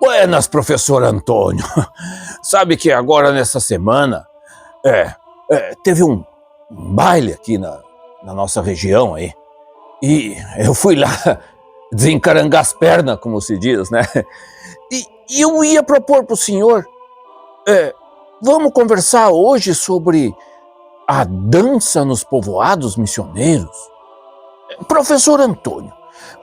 Buenas, professor Antônio. Sabe que agora nessa semana teve um baile aqui na nossa região aí. E eu fui lá desencarangar as pernas, como se diz, né? E eu ia propor para o senhor, vamos conversar hoje sobre a dança nos povoados missioneiros? Professor Antônio,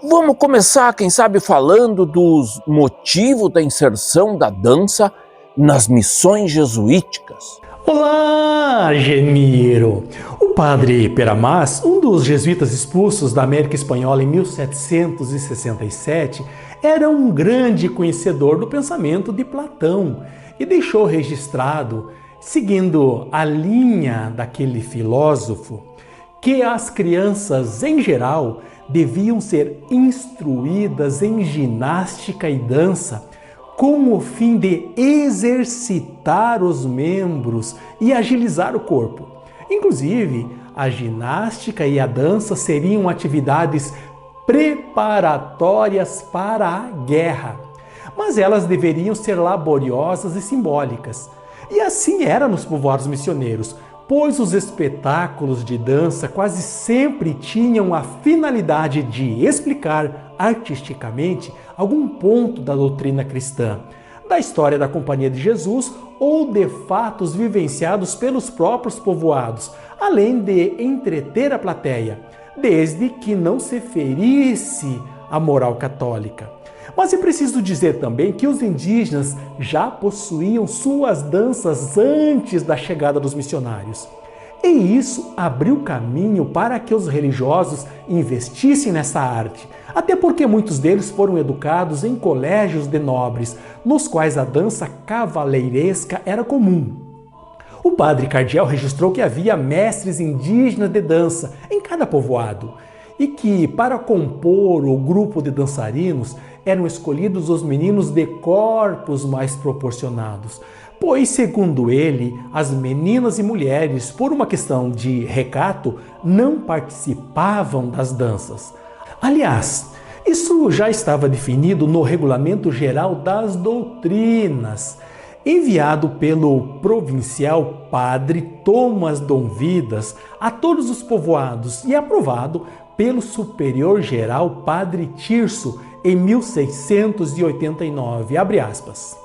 vamos começar, quem sabe, falando dos motivos da inserção da dança nas missões jesuíticas. Olá, Gemiro! O padre Peramas, um dos jesuítas expulsos da América Espanhola em 1767, era um grande conhecedor do pensamento de Platão e deixou registrado, seguindo a linha daquele filósofo, que as crianças, em geral, deviam ser instruídas em ginástica e dança com o fim de exercitar os membros e agilizar o corpo. Inclusive, a ginástica e a dança seriam atividades preparatórias para a guerra, mas elas deveriam ser laboriosas e simbólicas. E assim era nos povoados missioneiros, pois os espetáculos de dança quase sempre tinham a finalidade de explicar artisticamente algum ponto da doutrina cristã, da história da Companhia de Jesus ou de fatos vivenciados pelos próprios povoados, além de entreter a plateia, desde que não se ferisse a moral católica. Mas é preciso dizer também que os indígenas já possuíam suas danças antes da chegada dos missionários. E isso abriu caminho para que os religiosos investissem nessa arte, até porque muitos deles foram educados em colégios de nobres, nos quais a dança cavaleiresca era comum. O padre Cardiel registrou que havia mestres indígenas de dança em cada povoado, e que, para compor o grupo de dançarinos, eram escolhidos os meninos de corpos mais proporcionados, pois, segundo ele, as meninas e mulheres, por uma questão de recato, não participavam das danças. Aliás, isso já estava definido no Regulamento Geral das Doutrinas, enviado pelo provincial padre Thomas Dom Vidas a todos os povoados e aprovado pelo superior geral padre Tirso em 1689, abre aspas.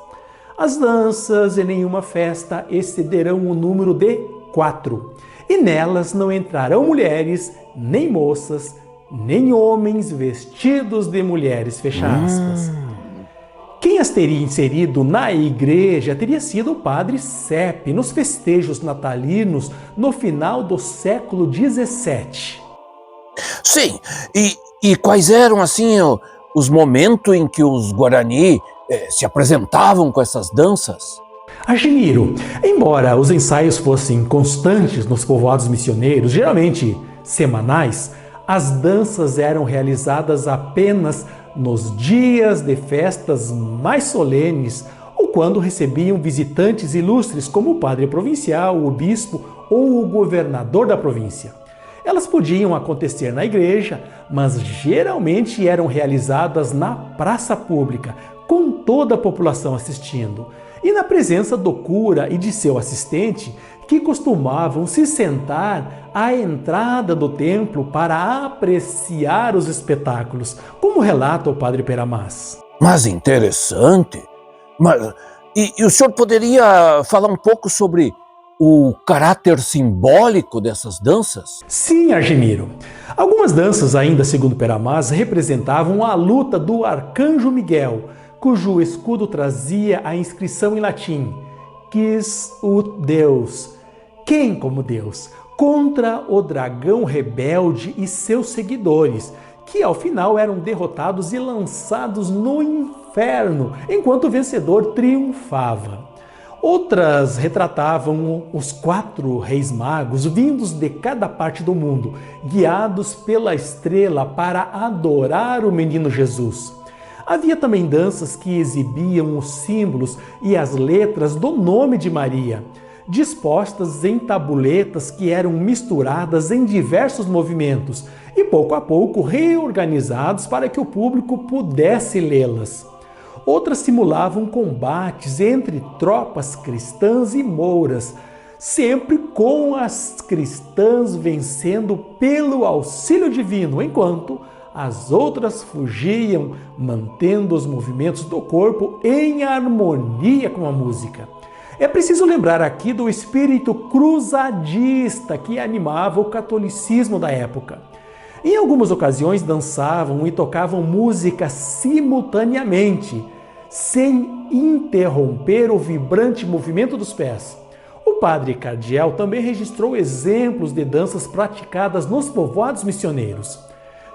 As danças em nenhuma festa excederão o número de 4, e nelas não entrarão mulheres, nem moças, nem homens vestidos de mulheres, fecha aspas. Quem as teria inserido na igreja teria sido o padre Sepe, nos festejos natalinos no final do século XVII. Sim, e quais eram, assim, os momentos em que os Guarani se apresentavam com essas danças? Argemiro, embora os ensaios fossem constantes nos povoados missioneiros, geralmente semanais, as danças eram realizadas apenas nos dias de festas mais solenes ou quando recebiam visitantes ilustres como o padre provincial, o bispo ou o governador da província. Elas podiam acontecer na igreja, mas geralmente eram realizadas na praça pública, com toda a população assistindo, e na presença do cura e de seu assistente, que costumavam se sentar à entrada do templo para apreciar os espetáculos, como relata o padre Peramas. Mas interessante. E o senhor poderia falar um pouco sobre o caráter simbólico dessas danças? Sim, Argemiro. Algumas danças, ainda segundo Peramas, representavam a luta do arcanjo Miguel, cujo escudo trazia a inscrição em latim, quis ut Deus, quem como Deus, contra o dragão rebelde e seus seguidores, que ao final eram derrotados e lançados no inferno, enquanto o vencedor triunfava. Outras retratavam os 4 reis magos vindos de cada parte do mundo, guiados pela estrela para adorar o menino Jesus. Havia também danças que exibiam os símbolos e as letras do nome de Maria, dispostas em tabuletas que eram misturadas em diversos movimentos e pouco a pouco reorganizados para que o público pudesse lê-las. Outras simulavam combates entre tropas cristãs e mouras, sempre com as cristãs vencendo pelo auxílio divino, enquanto as outras fugiam, mantendo os movimentos do corpo em harmonia com a música. É preciso lembrar aqui do espírito cruzadista que animava o catolicismo da época. Em algumas ocasiões dançavam e tocavam música simultaneamente, sem interromper o vibrante movimento dos pés. O padre Cardiel também registrou exemplos de danças praticadas nos povoados missioneiros.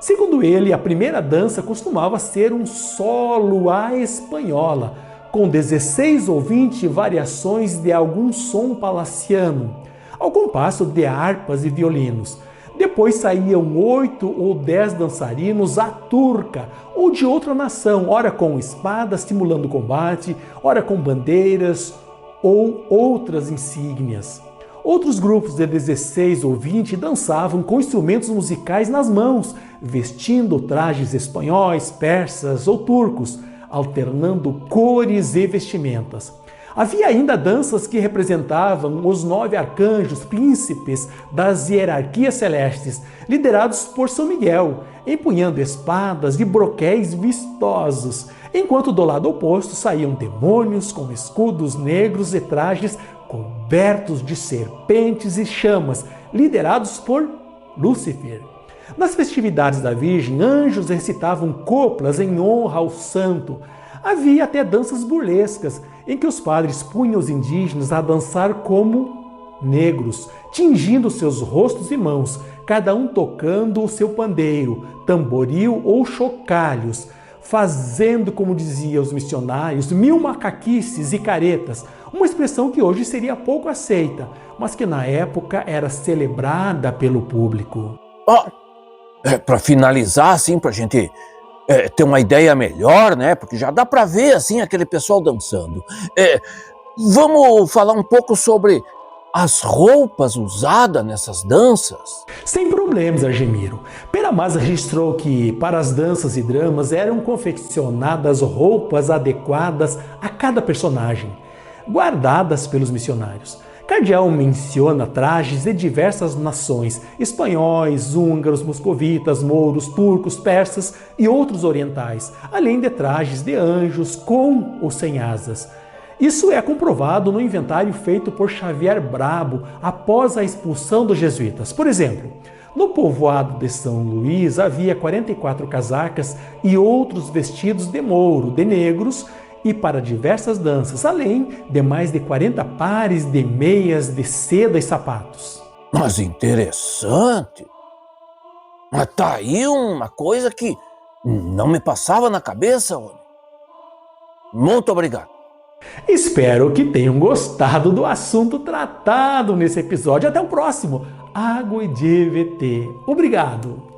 Segundo ele, a primeira dança costumava ser um solo à espanhola, com 16 ou 20 variações de algum som palaciano, ao compasso de harpas e violinos. Depois saíam 8 ou 10 dançarinos à turca ou de outra nação, ora com espadas simulando combate, ora com bandeiras ou outras insígnias. Outros grupos de 16 ou 20 dançavam com instrumentos musicais nas mãos, vestindo trajes espanhóis, persas ou turcos, alternando cores e vestimentas. Havia ainda danças que representavam os 9 arcanjos, príncipes das hierarquias celestes, liderados por São Miguel, empunhando espadas e broquéis vistosos, enquanto do lado oposto saíam demônios com escudos negros e trajes cobertos de serpentes e chamas, liderados por Lúcifer. Nas festividades da Virgem, anjos recitavam coplas em honra ao santo. Havia até danças burlescas, em que os padres punham os indígenas a dançar como negros, tingindo seus rostos e mãos, cada um tocando o seu pandeiro, tamboril ou chocalhos, fazendo, como diziam os missionários, 1000 macaquices e caretas, uma expressão que hoje seria pouco aceita, mas que na época era celebrada pelo público. Para finalizar, assim, para a gente ter uma ideia melhor, né? Porque já dá para ver assim aquele pessoal dançando. Vamos falar um pouco sobre as roupas usadas nessas danças? Sem problemas, Argemiro. Peramasa registrou que para as danças e dramas eram confeccionadas roupas adequadas a cada personagem, guardadas pelos missionários. Cardiel menciona trajes de diversas nações, espanhóis, húngaros, moscovitas, mouros, turcos, persas e outros orientais, além de trajes de anjos com ou sem asas. Isso é comprovado no inventário feito por Xavier Brabo após a expulsão dos jesuítas. Por exemplo, no povoado de São Luís havia 44 casacas e outros vestidos de mouro, de negros, e para diversas danças, além de mais de 40 pares de meias de seda e sapatos. Mas interessante! Mas tá aí uma coisa que não me passava na cabeça, homem. Muito obrigado. Espero que tenham gostado do assunto tratado nesse episódio. Até o próximo Água e GVT. Obrigado!